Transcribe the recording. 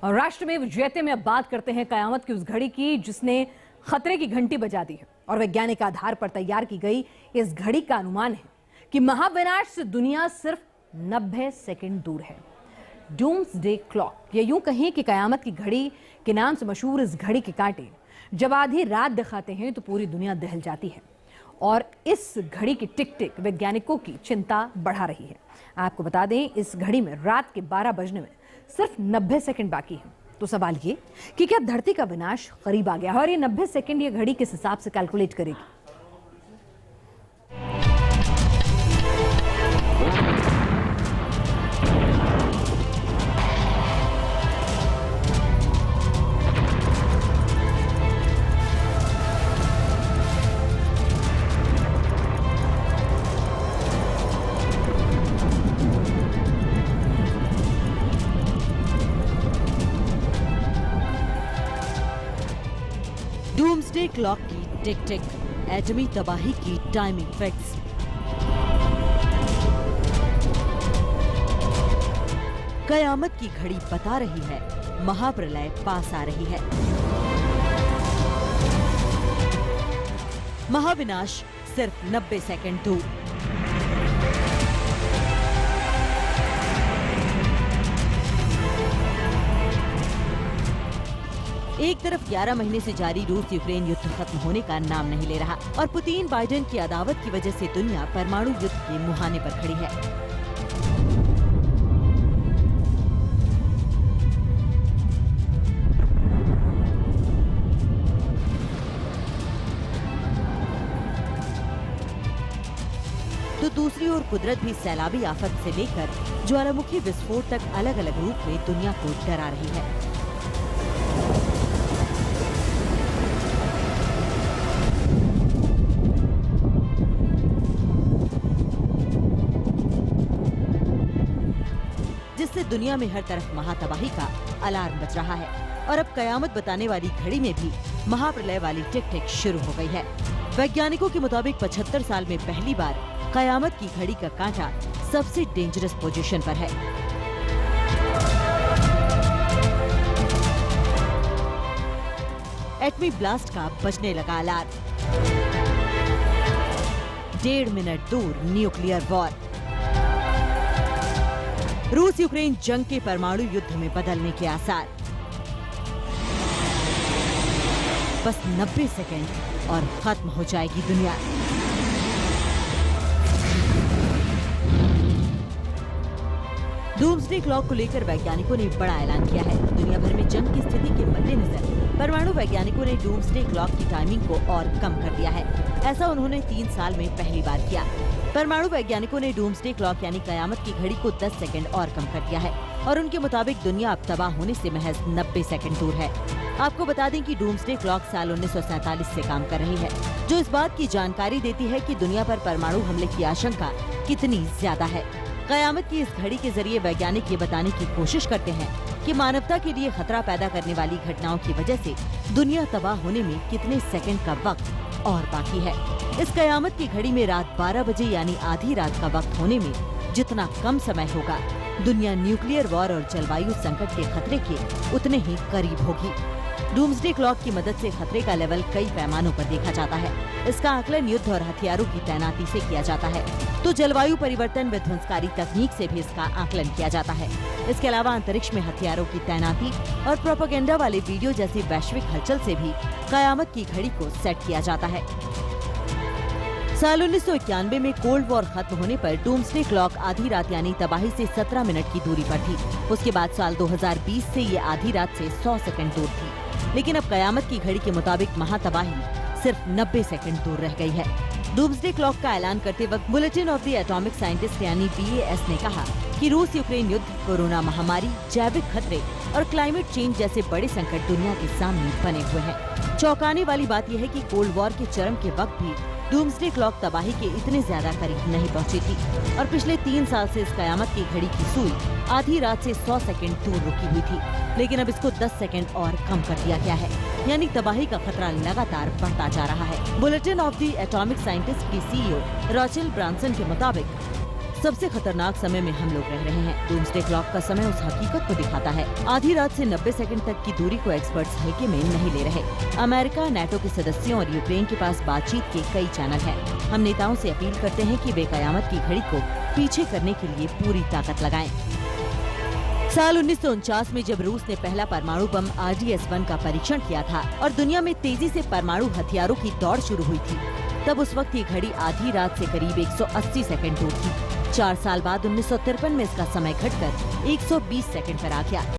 और राष्ट्र में विजयते में अब बात करते हैं कयामत की उस घड़ी की जिसने खतरे की घंटी बजा दी है। और वैज्ञानिक आधार पर तैयार की गई इस घड़ी का अनुमान है कि महाविनाश से दुनिया सिर्फ 90 सेकंड दूर है। डूम्सडे क्लॉक, ये यूं कहें कि कयामत की घड़ी के नाम से मशहूर इस घड़ी के कांटे जब आधी रात दिखाते हैं तो पूरी दुनिया दहल जाती है। और इस घड़ी की टिक टिक वैज्ञानिकों की चिंता बढ़ा रही है। आपको बता दें, इस घड़ी में रात के 12 बजने में सिर्फ 90 सेकंड बाकी है। तो सवाल ये कि क्या धरती का विनाश करीब आ गया है? और ये 90 सेकंड ये घड़ी किस हिसाब से कैलकुलेट करेगी? डूम्सडे क्लॉक की टिक टिक, एटमी तबाही की टाइमिंग फिक्स। कयामत की घड़ी बता रही है महाप्रलय पास आ रही है। महाविनाश सिर्फ 90 सेकंड दूर। एक तरफ 11 महीने से जारी रूस यूक्रेन युद्ध खत्म होने का नाम नहीं ले रहा और पुतिन बाइडेन की अदावत की वजह से दुनिया परमाणु युद्ध के मुहाने पर खड़ी है। तो दूसरी ओर कुदरत भी सैलाबी आफत से लेकर ज्वालामुखी विस्फोट तक अलग अलग रूप में दुनिया को डरा रही है। जिससे दुनिया में हर तरफ महातबाही का अलार्म बज रहा है। और अब कयामत बताने वाली घड़ी में भी महाप्रलय वाली टिक टिक शुरू हो गई है। वैज्ञानिकों के मुताबिक 75 साल में पहली बार कयामत की घड़ी का कांटा सबसे डेंजरस पोजीशन पर है। एटमी ब्लास्ट का बजने लगा अलार्म। 1.5 मिनट दूर न्यूक्लियर वॉर। रूस यूक्रेन जंग के परमाणु युद्ध में बदलने के आसार। बस 90 सेकंड और खत्म हो जाएगी दुनिया। डूम्सडे क्लॉक को लेकर वैज्ञानिकों ने बड़ा ऐलान किया है। दुनिया भर में जंग की स्थिति के मद्देनजर परमाणु वैज्ञानिकों ने डूम्सडे क्लॉक की टाइमिंग को और कम कर दिया है। ऐसा उन्होंने 3 साल में पहली बार किया। परमाणु वैज्ञानिकों ने डूम्सडे क्लॉक यानी कयामत की घड़ी को 10 सेकंड और कम कर दिया है और उनके मुताबिक दुनिया अब तबाह होने से महज 90 सेकंड दूर है। आपको बता दें कि डूम्सडे क्लॉक साल 1947 से काम कर रही है, जो इस बात की जानकारी देती है कि दुनिया पर परमाणु हमले की आशंका कितनी ज्यादा है। कयामत की इस घड़ी के जरिए वैज्ञानिक ये बताने की कोशिश करते हैं कि मानवता के लिए खतरा पैदा करने वाली घटनाओं की वजह से दुनिया तबाह होने में कितने सेकंड का वक्त और बाकी है। इस कयामत की घड़ी में रात 12 बजे यानी आधी रात का वक्त होने में जितना कम समय होगा, दुनिया न्यूक्लियर वॉर और जलवायु संकट के खतरे के उतने ही करीब होगी। डूम्सडे क्लॉक की मदद से खतरे का लेवल कई पैमानों पर देखा जाता है। इसका आकलन युद्ध और हथियारों की तैनाती से किया जाता है, तो जलवायु परिवर्तन विध्वंसकारी तकनीक से भी इसका आकलन किया जाता है। इसके अलावा अंतरिक्ष में हथियारों की तैनाती और प्रोपेगेंडा वाले वीडियो जैसी वैश्विक हलचल से भी कयामत की घड़ी को सेट किया जाता है। साल 1991 में कोल्ड वॉर खत्म होने पर डूम्सडे क्लॉक आधी रात यानी तबाही से 17 मिनट की दूरी पर थी। उसके बाद साल 2020 से ये आधी रात से 100 सेकंड दूर थी। लेकिन अब कयामत की घड़ी के मुताबिक महातबाही सिर्फ 90 सेकंड दूर रह गई है। डूम्सडे क्लॉक का ऐलान करते वक्त bulletin of the atomic scientist यानी BAS ने कहा कि रूस यूक्रेन युद्ध, कोरोना महामारी, जैविक खतरे और क्लाइमेट चेंज जैसे बड़े संकट दुनिया के सामने बने हुए हैं। चौंकाने वाली बात यह है कि कोल्ड वॉर के चरम के वक्त भी डूम्सडे क्लॉक तबाही के इतने ज्यादा करीब नहीं पहुंची थी और पिछले 3 साल से इस कयामत की घड़ी की सुई आधी रात से 100 सेकंड दूर रुकी हुई थी। लेकिन अब इसको 10 सेकंड और कम कर दिया गया है, यानी तबाही का खतरा लगातार बढ़ता जा रहा है। Bulletin of the atomic scientist की CEO रॉचेल ब्रांसन के मुताबिक सबसे खतरनाक समय में हम लोग रह रहे हैं। डूम्सडे क्लॉक का समय उस हकीकत को दिखाता है। आधी रात से 90 सेकंड तक की दूरी को एक्सपर्ट्स हल्के में नहीं ले रहे। अमेरिका, नाटो के सदस्यों और यूक्रेन के पास बातचीत के कई चैनल हैं। हम नेताओं से अपील करते हैं कि वे कयामत की घड़ी को पीछे करने के लिए पूरी ताकत लगाएं। साल 1949 में जब रूस ने पहला परमाणु बम RDS-1 का परीक्षण किया था और दुनिया में तेजी से परमाणु हथियारों की दौड़ शुरू हुई थी, तब उस वक्त ये घड़ी आधी रात से करीब 180 सेकंड दूर थी। 4 साल बाद 1953 में इसका समय घटकर 120 सेकंड पर आ गया।